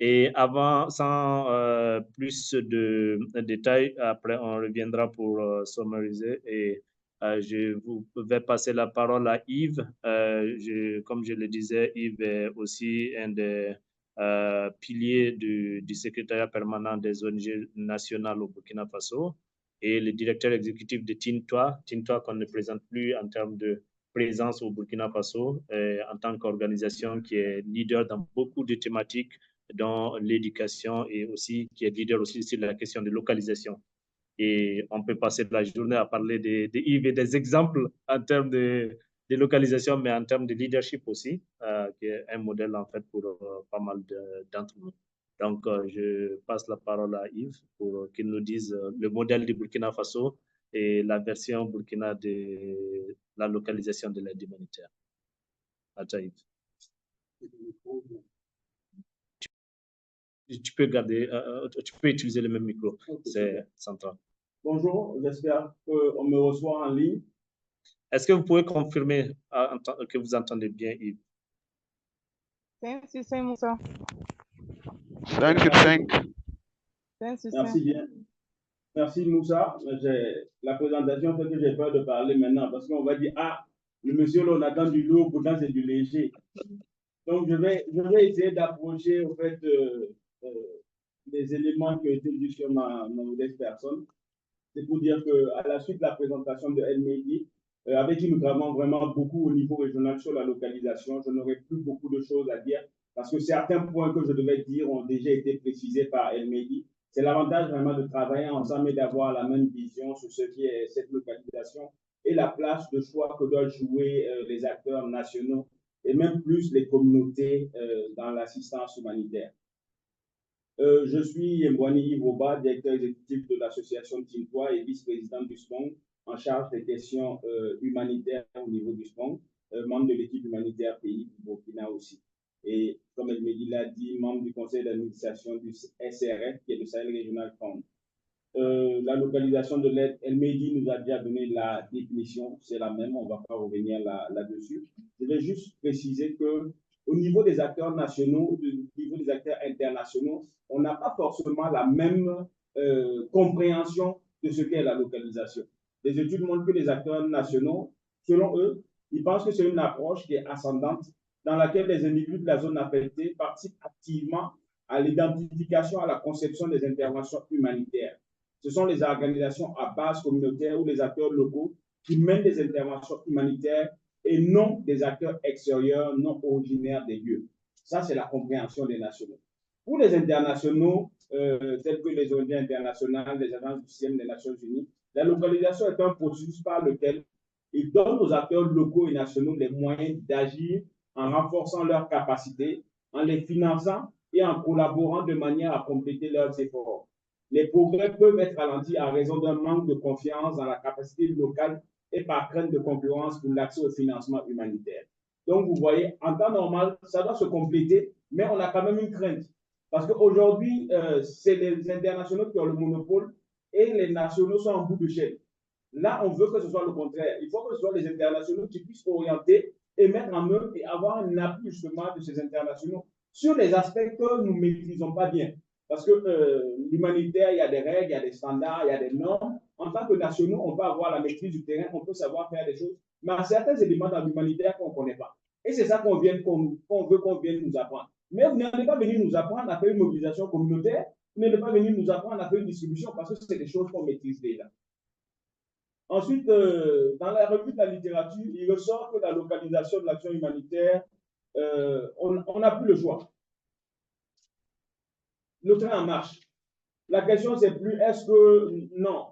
Et avant, sans plus de détails, après on reviendra pour summariser et je vous vais passer la parole à Yves. Comme je le disais, Yves est aussi un des piliers du secrétariat permanent des ONG nationales au Burkina Faso et le directeur exécutif de Tintoa, Tintoa qu'on ne présente plus en termes de présence au Burkina Faso en tant qu'organisation qui est leader dans beaucoup de thématiques dans l'éducation et aussi qui est leader aussi sur la question de localisation. Et on peut passer la journée à parler de Yves et des exemples en termes de localisation, mais en termes de leadership aussi, qui est un modèle en fait pour pas mal d'entre nous. Donc, je passe la parole à Yves pour qu'il nous dise le modèle du Burkina Faso et la version Burkina de la localisation de l'aide humanitaire. Yves. Tu peux garder, tu peux utiliser le même micro, okay. C'est central. Bonjour, j'espère qu'on me reçoit en ligne. Est-ce que vous pouvez confirmer que vous entendez bien, Yves? 5 sur 5, Moussa. 5 sur 5. Merci bien. Merci, Moussa. La présentation fait que j'ai peur de parler maintenant parce qu'on va dire, ah, le monsieur, là, on attend du lourd, pourtant c'est du léger. Donc, je vais essayer d'approcher, en fait, les éléments qui ont été dit sur ma modeste personne. C'est pour dire qu'à la suite de la présentation de El Mehdi, avec qui nous travaillons vraiment beaucoup au niveau régional sur la localisation, je n'aurai plus beaucoup de choses à dire parce que certains points que je devais dire ont déjà été précisés par El Mehdi. C'est l'avantage vraiment de travailler ensemble et d'avoir la même vision sur ce qui est cette localisation et la place de choix que doivent jouer les acteurs nationaux et même plus les communautés dans l'assistance humanitaire. Je suis Mbouani Yves Oba, directeur exécutif de l'association Tintoa et vice-président du SPONG, en charge des questions humanitaires au niveau du SPONG, membre de l'équipe humanitaire pays du Burkina aussi. Et comme El Mehdi l'a dit, membre du conseil d'administration du SRF, qui est le Sahel Regional Fund. La localisation de l'aide, El Mehdi nous a déjà donné la définition, c'est la même, on ne va pas revenir là-dessus. Je vais juste préciser que au niveau des acteurs nationaux, au niveau des acteurs internationaux, on n'a pas forcément la même compréhension de ce qu'est la localisation. Les études montrent que les acteurs nationaux, selon eux, ils pensent que c'est une approche qui est ascendante dans laquelle les individus de la zone affectée participent activement à l'identification, à la conception des interventions humanitaires. Ce sont les organisations à base communautaire ou les acteurs locaux qui mènent des interventions humanitaires et non des acteurs extérieurs non originaires des lieux. Ça, c'est la compréhension des nationaux. Pour les internationaux, tels que les ONG internationales, les agences du système des Nations Unies, la localisation est un processus par lequel ils donnent aux acteurs locaux et nationaux les moyens d'agir en renforçant leurs capacités, en les finançant et en collaborant de manière à compléter leurs efforts. Les progrès peuvent être ralentis en raison d'un manque de confiance dans la capacité locale et par crainte de concurrence pour l'accès au financement humanitaire. Donc, vous voyez, en temps normal, ça doit se compléter, mais on a quand même une crainte. Parce qu'aujourd'hui, c'est les internationaux qui ont le monopole et les nationaux sont en bout de chaîne. Là, on veut que ce soit le contraire. Il faut que ce soit les internationaux qui puissent orienter et mettre en œuvre et avoir un appui justement de ces internationaux sur les aspects que nous ne maîtrisons pas bien. Parce que l'humanitaire, il y a des règles, il y a des standards, il y a des normes. En tant que nationaux, on peut avoir la maîtrise du terrain, on peut savoir faire des choses, mais il y a certains éléments dans l'humanitaire qu'on ne connaît pas. Et c'est ça qu'on veut qu'on vienne nous apprendre. Mais vous n'allez pas venir nous apprendre à faire une mobilisation communautaire, vous n'allez pas venir nous apprendre à faire une distribution parce que c'est des choses qu'on maîtrise déjà. Ensuite, dans la revue de la littérature, il ressort que la localisation de l'action humanitaire, on n'a plus le choix. Le train en marche. La question, c'est plus est-ce que non,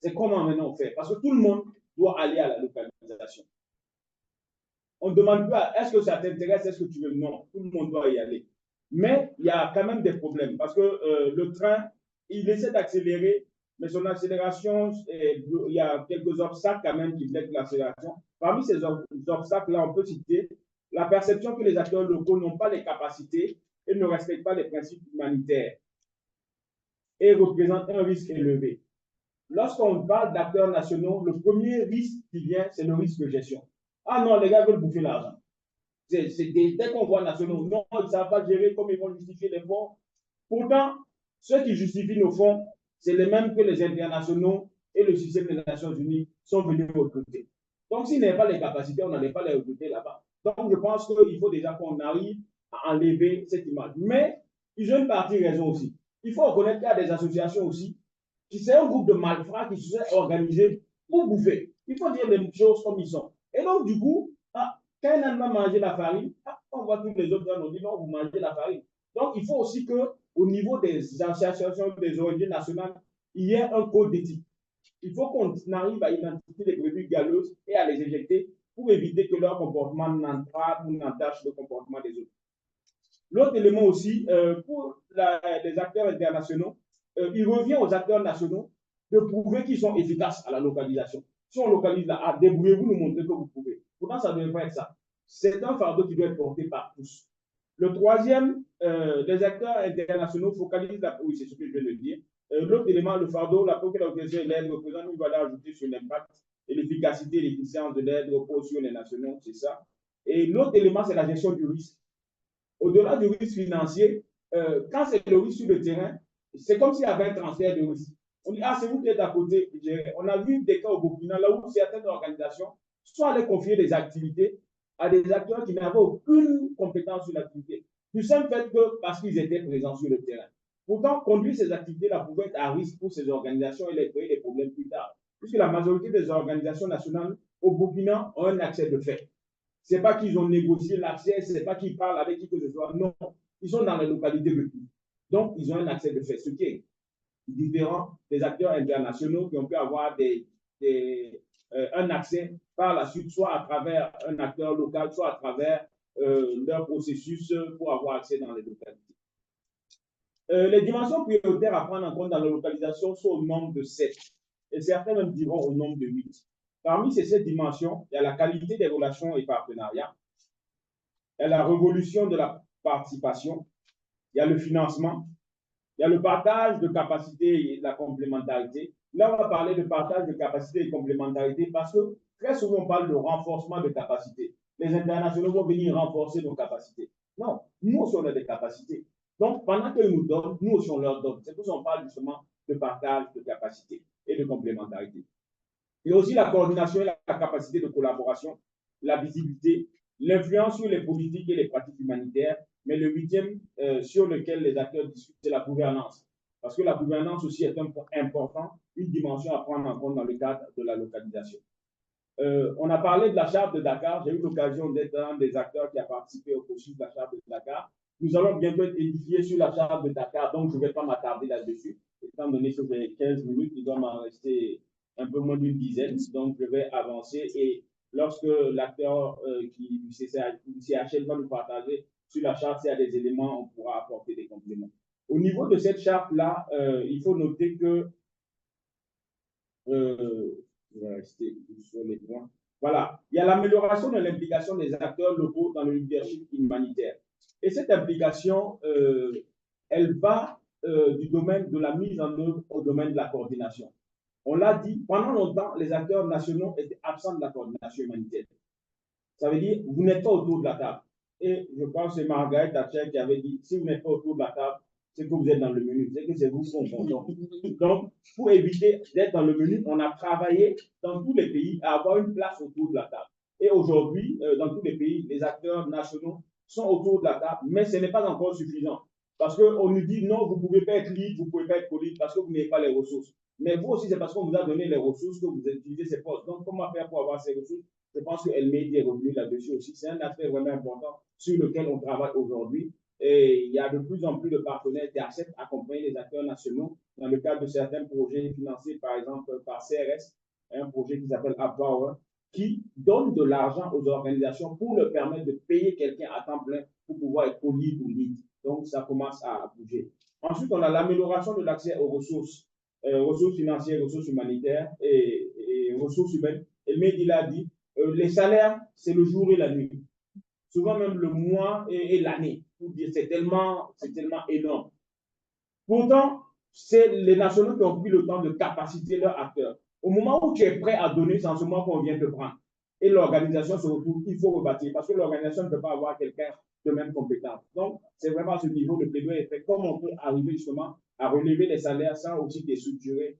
c'est comment maintenant on fait. Parce que tout le monde doit aller à la localisation. On ne demande pas est-ce que ça t'intéresse, est-ce que tu veux. Non, tout le monde doit y aller. Mais il y a quand même des problèmes parce que le train, il essaie d'accélérer, mais son accélération, il y a quelques obstacles quand même qui bloquent l'accélération. Parmi ces obstacles-là, on peut citer la perception que les acteurs locaux n'ont pas les capacités et ne respectent pas les principes humanitaires et représentent un risque élevé. Lorsqu'on parle d'acteurs nationaux, le premier risque qui vient, c'est le risque de gestion. Ah non, les gars veulent bouffer l'argent. Dès qu'on voit nationaux, non, ils ne savent pas gérer comme ils vont justifier les fonds. Pourtant, ceux qui justifient nos fonds, c'est les mêmes que les internationaux et le système des Nations Unies sont venus recruter. Donc, s'ils n'avaient pas les capacités, on n'allait pas les recruter là-bas. Donc, je pense qu'il faut déjà qu'on arrive à enlever cette image. Mais, ils ont une partie raison aussi. Il faut reconnaître qu'il y a des associations aussi, qui c'est un groupe de malfrats qui se sont organisés pour bouffer. Il faut dire les choses comme ils sont. Et donc, du coup, quand un va manger la farine, on voit tous les autres gens nous disent non, vous mangez la farine. Donc, il faut aussi qu'au niveau des associations des origines nationales, il y ait un code d'éthique. Il faut qu'on arrive à identifier les brebis galeuses et à les éjecter pour éviter que leur comportement n'entrave ou n'entache le comportement des autres. L'autre élément aussi, pour les acteurs internationaux, il revient aux acteurs nationaux de prouver qu'ils sont efficaces à la localisation. Si on localise là, débrouillez-vous, nous montrer que vous pouvez. Pourtant, ça ne devrait pas être ça. C'est un fardeau qui doit être porté par tous. Le troisième, les acteurs internationaux focalisent la... Oui, c'est ce que je viens de dire. L'autre élément, le fardeau, la population et l'aide représente une valeur ajoutée sur l'impact et l'efficacité et l'efficience de l'aide repose sur les nationaux, c'est ça. Et l'autre élément, c'est la gestion du risque. Au-delà du risque financier, quand c'est le risque sur le terrain, c'est comme s'il y avait un transfert de risque. On dit, c'est vous qui êtes à côté. On a vu des cas au Burkina, là où certaines organisations sont allées confier des activités à des acteurs qui n'avaient aucune compétence sur l'activité. Du simple fait que parce qu'ils étaient présents sur le terrain. Pourtant, conduire ces activités-là pouvait être à risque pour ces organisations et les créer des problèmes plus tard. Puisque la majorité des organisations nationales au Burkina ont un accès de fait. Ce n'est pas qu'ils ont négocié l'accès, ce n'est pas qu'ils parlent avec qui que ce soit. Non, ils sont dans les localités de tout. Donc, ils ont un accès de fait, ce qui est différent des acteurs internationaux qui ont pu avoir un accès par la suite, soit à travers un acteur local, soit à travers leur processus pour avoir accès dans les localités. Les dimensions prioritaires à prendre en compte dans la localisation sont au nombre de 7, et certains même diront au nombre de 8. Parmi ces 7 dimensions, il y a la qualité des relations et partenariats, il y a la révolution de la participation, il y a le financement, il y a le partage de capacités et de la complémentarité. Là, on va parler de partage de capacités et de complémentarité parce que très souvent, on parle de renforcement de capacités. Les internationaux vont venir renforcer nos capacités. Non, nous aussi, on a des capacités. Donc, pendant qu'ils nous donnent, nous aussi, on leur donne. C'est pour ça qu'on parle justement de partage de capacités et de complémentarité. Il y a aussi la coordination et la capacité de collaboration, la visibilité, l'influence sur les politiques et les pratiques humanitaires, mais le 8e sur lequel les acteurs discutent, c'est la gouvernance. Parce que la gouvernance aussi est un point important, une dimension à prendre en compte dans le cadre de la localisation. On a parlé de la charte de Dakar. J'ai eu l'occasion d'être un des acteurs qui a participé au processus de la charte de Dakar. Nous allons bientôt être édifiés sur la charte de Dakar, donc je ne vais pas m'attarder là-dessus. Étant donné que j'ai 15 minutes, il doit m'en rester un peu moins d'une dizaine, donc je vais avancer et lorsque l'acteur du CHL va nous partager sur la charte, s'il y a des éléments, on pourra apporter des compléments. Au niveau de cette charte-là, il faut noter que je vais rester sur les points. Voilà, il y a l'amélioration de l'implication des acteurs locaux dans le leadership humanitaire. Et cette implication, elle va du domaine de la mise en œuvre au domaine de la coordination. On l'a dit, pendant longtemps, les acteurs nationaux étaient absents de la coordination humanitaire. Ça veut dire, vous n'êtes pas autour de la table. Et je pense que c'est Margaret Thatcher qui avait dit, si vous n'êtes pas autour de la table, c'est que vous êtes dans le menu, c'est que c'est vous qui sont contents. Donc, pour éviter d'être dans le menu, on a travaillé dans tous les pays à avoir une place autour de la table. Et aujourd'hui, dans tous les pays, les acteurs nationaux sont autour de la table, mais ce n'est pas encore suffisant. Parce qu'on nous dit, non, vous ne pouvez pas être lead, vous ne pouvez pas être co-lead parce que vous n'avez pas les ressources. Mais vous aussi, c'est parce qu'on vous a donné les ressources que vous utilisez ces postes. Donc, comment faire pour avoir ces ressources? Je pense qu'elle met des revenus là-dessus aussi. C'est un aspect vraiment important sur lequel on travaille aujourd'hui. Et il y a de plus en plus de partenaires qui acceptent d'accompagner les acteurs nationaux dans le cadre de certains projets financés, par exemple, par CRS, un projet qui s'appelle AppPower, qui donne de l'argent aux organisations pour leur permettre de payer quelqu'un à temps plein pour pouvoir être co-lead ou lead. Donc, ça commence à bouger. Ensuite, on a l'amélioration de l'accès aux ressources, ressources financières, ressources humanitaires et ressources humaines. Et Mehdi l'a dit, les salaires, c'est le jour et la nuit. Souvent même le mois et l'année. C'est tellement énorme. Pourtant, c'est les nationaux qui ont pris le temps de capaciter leurs acteurs. Au moment où tu es prêt à donner, c'est en ce moment qu'on vient te prendre. et l'organisation se retrouve, il faut rebâtir, parce que l'organisation ne peut pas avoir quelqu'un de même compétence. Donc, c'est vraiment à ce niveau le plaidoyer est fait. Comment on peut arriver justement à relever les salaires sans aussi déstructurer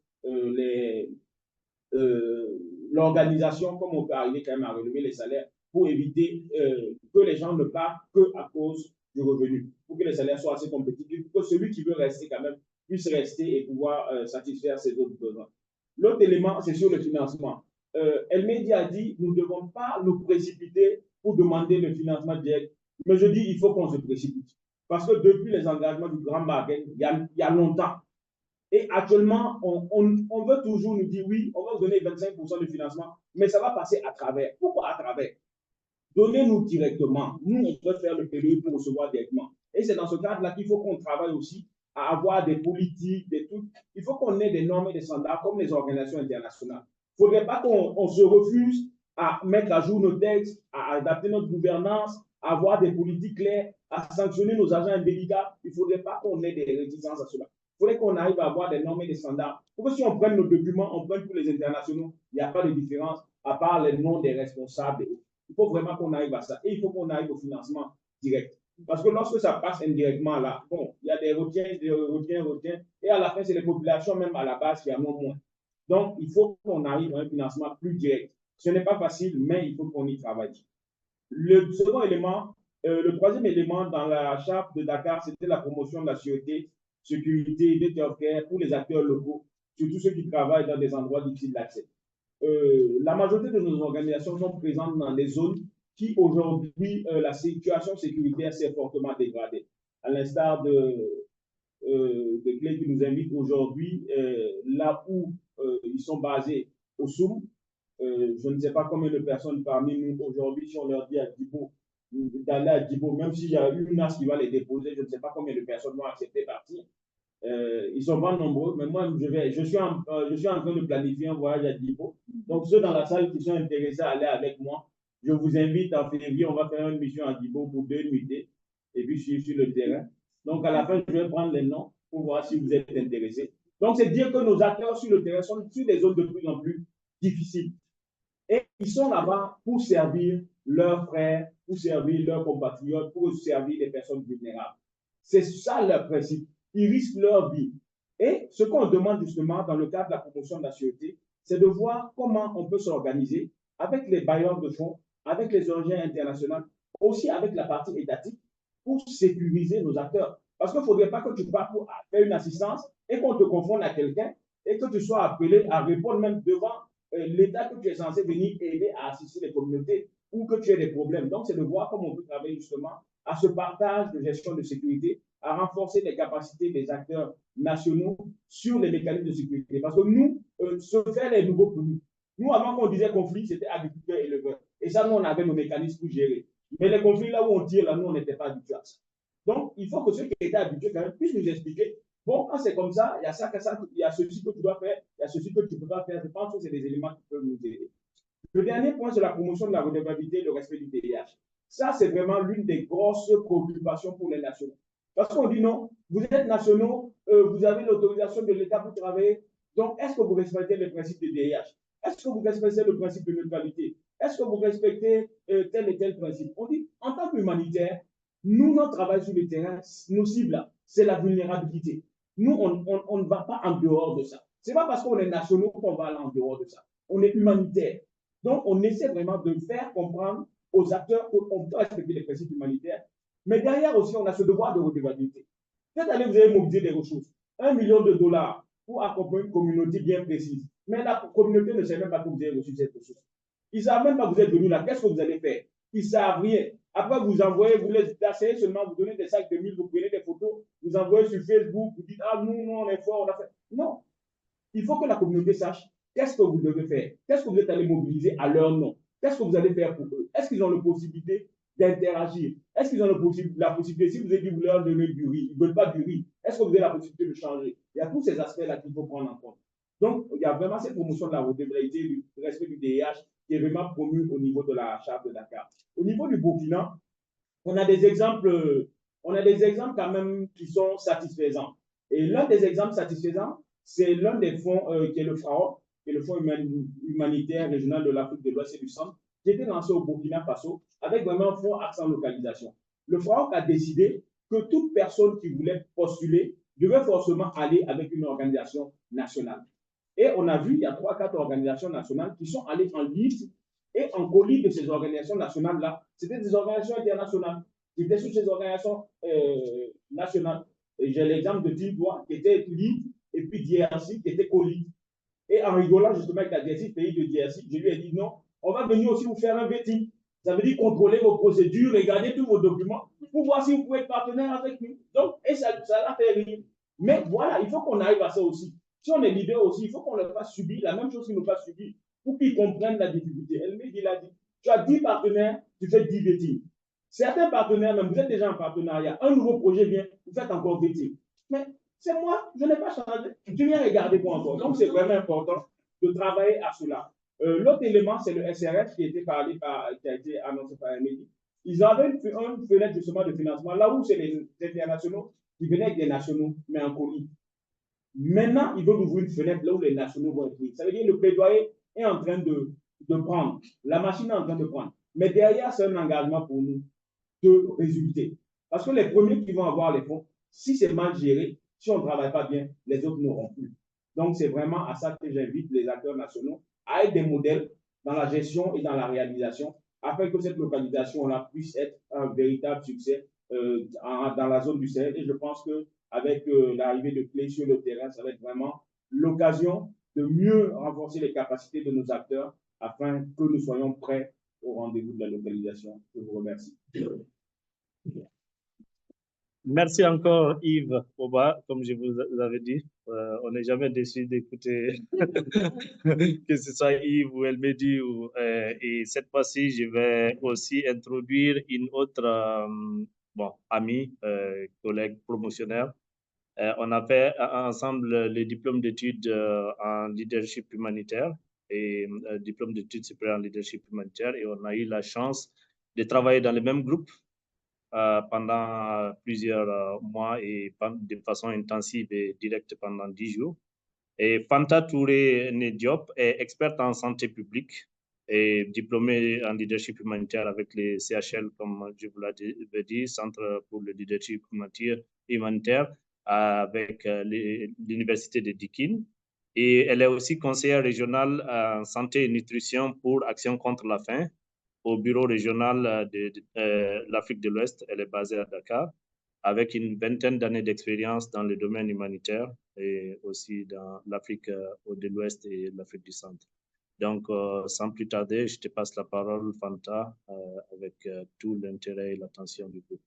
l'organisation, comme on peut arriver quand même à relever les salaires pour éviter que les gens ne partent que à cause du revenu, pour que les salaires soient assez compétitifs, pour que celui qui veut rester quand même puisse rester et pouvoir satisfaire ses autres besoins. L'autre élément, c'est sur le financement. El-Mehdi a dit, nous ne devons pas nous précipiter pour demander le financement direct. Mais je dis, il faut qu'on se précipite. Parce que depuis les engagements du Grand Marocain, il y a longtemps, et actuellement, on veut toujours nous dire, oui, on va vous donner 25% de financement, mais ça va passer à travers. Pourquoi à travers? Donnez-nous directement. Nous, on peut faire le période pour recevoir directement. Et c'est dans ce cadre-là qu'il faut qu'on travaille aussi à avoir des politiques, des trucs. Il faut qu'on ait des normes et des standards comme les organisations internationales. Il ne faudrait pas qu'on se refuse à mettre à jour nos textes, à adapter notre gouvernance, à avoir des politiques claires, à sanctionner nos agents indélicats. Il ne faudrait pas qu'on ait des réticences à cela. Il faudrait qu'on arrive à avoir des normes et des standards. Pour que si on prenne nos documents, on prenne tous les internationaux, il n'y a pas de différence à part les noms des responsables. Il faut vraiment qu'on arrive à ça. Et il faut qu'on arrive au financement direct. Parce que lorsque ça passe indirectement là, bon, il y a des retiens. Et à la fin, c'est les populations même à la base qui en ont moins. Donc, il faut qu'on arrive à un financement plus direct. Ce n'est pas facile, mais il faut qu'on y travaille. Le second élément, le troisième élément dans la charte de Dakar, c'était la promotion de la sécurité et de healthcare pour les acteurs locaux, surtout ceux qui travaillent dans des endroits difficiles d'accès. La majorité de nos organisations sont présentes dans des zones qui, aujourd'hui, la situation sécuritaire s'est fortement dégradée. À l'instar de clés qui nous invitent aujourd'hui, là où ils sont basés au Soum, je ne sais pas combien de personnes parmi nous aujourd'hui, si on leur dit à Djibo, d'aller à Djibo, même s'il y a une NAS qui va les déposer, je ne sais pas combien de personnes vont accepter de partir. Ils ne sont pas nombreux, mais moi, je suis en train de planifier un voyage à Djibo. Donc, ceux dans la salle qui sont intéressés à aller avec moi, je vous invite en février, on va faire une mission à Djibo pour 2 nuits et puis suivre sur le terrain. Donc, à la fin, je vais prendre les noms pour voir si vous êtes intéressés. Donc, c'est dire que nos acteurs sur le terrain sont sur des zones de plus en plus difficiles. Et ils sont là-bas pour servir leurs frères, pour servir leurs compatriotes, pour servir les personnes vulnérables. C'est ça leur principe. Ils risquent leur vie. Et ce qu'on demande justement dans le cadre de la promotion de la sûreté, c'est de voir comment on peut s'organiser avec les bailleurs de fonds, avec les ONG internationales, aussi avec la partie étatique, pour sécuriser nos acteurs. Parce qu'il ne faudrait pas que tu partes pour faire une assistance et qu'on te confonde à quelqu'un et que tu sois appelé à répondre même devant l'État que tu es censé venir aider à assister les communautés ou que tu aies des problèmes. Donc, c'est de voir comment on peut travailler justement à ce partage de gestion de sécurité, à renforcer les capacités des acteurs nationaux sur les mécanismes de sécurité. Parce que nous, se faire les nouveaux produits. Nous, avant qu'on disait conflit, c'était agriculteur et éleveur. Et ça, nous, on avait nos mécanismes pour gérer. Mais les conflits là où on tire, là, nous, on n'était pas habitués à ça. Donc, il faut que ceux qui étaient habitués quand même puissent nous expliquer. Bon, quand c'est comme ça, il y a ça, il y a ceci que tu dois faire, il y a ceci que tu ne peux pas faire. Je pense que c'est des éléments qui peuvent nous aider. Le dernier point, c'est la promotion de la redevabilité et le respect du TDAH. Ça, c'est vraiment l'une des grosses préoccupations pour les nationaux. Parce qu'on dit non, vous êtes nationaux, vous avez l'autorisation de l'État pour travailler. Donc, est-ce que vous respectez le principe du DIH? Est-ce que vous respectez le principe de neutralité? Est-ce que vous respectez tel et tel principe? On dit, en tant qu'humanitaire, nous, notre travail sur le terrain, nos cibles, c'est la vulnérabilité. Nous, on ne va pas en dehors de ça. Ce n'est pas parce qu'on est nationaux qu'on va aller en dehors de ça. On est humanitaire. Donc, on essaie vraiment de faire comprendre aux acteurs qu'on doit respecter les principes humanitaires. Mais derrière aussi, on a ce devoir de redevabilité. Cette année, vous avez mobilisé des ressources. $1 million pour accompagner une communauté bien précise. Mais la communauté ne sait même pas que vous avez reçu cette ressource. Ils ne savent même pas que vous êtes venu là. Qu'est-ce que vous allez faire? Ils ne savent rien. Après, vous envoyez, vous les essayez seulement, vous donnez des sacs de 1000, vous prenez des photos, vous envoyez sur Facebook, vous dites, ah, nous, on est fort, on a fait. Non. Il faut que la communauté sache qu'est-ce que vous devez faire, qu'est-ce que vous êtes allé mobiliser à leur nom, qu'est-ce que vous allez faire pour eux. Est-ce qu'ils ont la possibilité d'interagir? Est-ce qu'ils ont la possibilité, si vous avez dit vous leur donnez du riz, ils ne veulent pas du riz, est-ce que vous avez la possibilité de changer? Il y a tous ces aspects-là qu'il faut prendre en compte. Donc, il y a vraiment cette promotion de la redevabilité, du respect du DIH, qui est vraiment promu au niveau de la charte de Dakar. Au niveau du Burkina, on a des exemples quand même qui sont satisfaisants. Et l'un des exemples satisfaisants, c'est l'un des fonds qui est le FRAO, qui est le Fonds humanitaire régional de l'Afrique de l'Ouest et du Centre, qui était lancé au Burkina Faso avec vraiment un fort accent localisation. Le FRAOC a décidé que toute personne qui voulait postuler devait forcément aller avec une organisation nationale. Et on a vu, il y a 3-4 organisations nationales qui sont allées en liste et en colis de ces organisations nationales-là. C'était des organisations internationales qui étaient sous ces organisations nationales. J'ai l'exemple de Tilbois qui était lead et puis DRC qui était colis. Et en rigolant justement avec la DRC, pays de DRC, je lui ai dit non, on va venir aussi vous faire un vetting. Ça veut dire contrôler vos procédures, regarder tous vos documents pour voir si vous pouvez être partenaire avec nous. Donc, et ça l'a fait rire. Mais voilà, il faut qu'on arrive à ça aussi. Si on est leader aussi, il faut qu'on ne pas subir la même chose qu'ils n'ont pas subi pour qu'ils comprennent la difficulté. Elle me dit, il a dit, tu as 10 partenaires, tu fais 10 vetting. Certains partenaires, même vous êtes déjà en partenariat, un nouveau projet vient, vous faites encore vetting. Mais c'est moi, je n'ai pas changé. Tu viens regarder pour encore. Donc, c'est vraiment important de travailler à cela. L'autre élément, c'est le SRF qui a été annoncé par Amélie. Ils avaient une fenêtre justement de financement, là où c'est les internationaux qui venaient avec des nationaux, mais en colis. Maintenant, ils veulent ouvrir une fenêtre là où les nationaux vont être pris. Ça veut dire que le plaidoyer est en train de prendre. La machine est en train de prendre. Mais derrière, c'est un engagement pour nous de résulter. Parce que les premiers qui vont avoir les fonds, si c'est mal géré, si on ne travaille pas bien, les autres n'auront plus. Donc, c'est vraiment à ça que j'invite les acteurs nationaux à être des modèles dans la gestion et dans la réalisation, afin que cette localisation-là puisse être un véritable succès dans la zone du Sahel. Et je pense qu'avec l'arrivée de Clé sur le terrain, ça va être vraiment l'occasion de mieux renforcer les capacités de nos acteurs afin que nous soyons prêts au rendez-vous de la localisation. Je vous remercie. Merci encore Yves Oba, comme je vous avais dit. On n'est jamais déçu d'écouter que ce soit Yves ou Elmedi. Et cette fois-ci, je vais aussi introduire une autre amie, collègue promotionnaire. On a fait ensemble les diplômes d'études en leadership humanitaire et diplôme d'études supérieures en leadership humanitaire. Et on a eu la chance de travailler dans le même groupe pendant plusieurs mois et de façon intensive et directe pendant 10 jours. Et Fanta Touré Diop est experte en santé publique et diplômée en leadership humanitaire avec les CHL, comme je vous l'avais dit, Centre pour le leadership humanitaire avec l'Université de Deakin. Et elle est aussi conseillère régionale en santé et nutrition pour Action contre la faim au bureau régional de l'Afrique de l'Ouest. Elle est basée à Dakar, avec une vingtaine d'années d'expérience dans le domaine humanitaire et aussi dans l'Afrique de l'Ouest et l'Afrique du Centre. Donc, sans plus tarder, je te passe la parole, Fanta, avec tout l'intérêt et l'attention du groupe.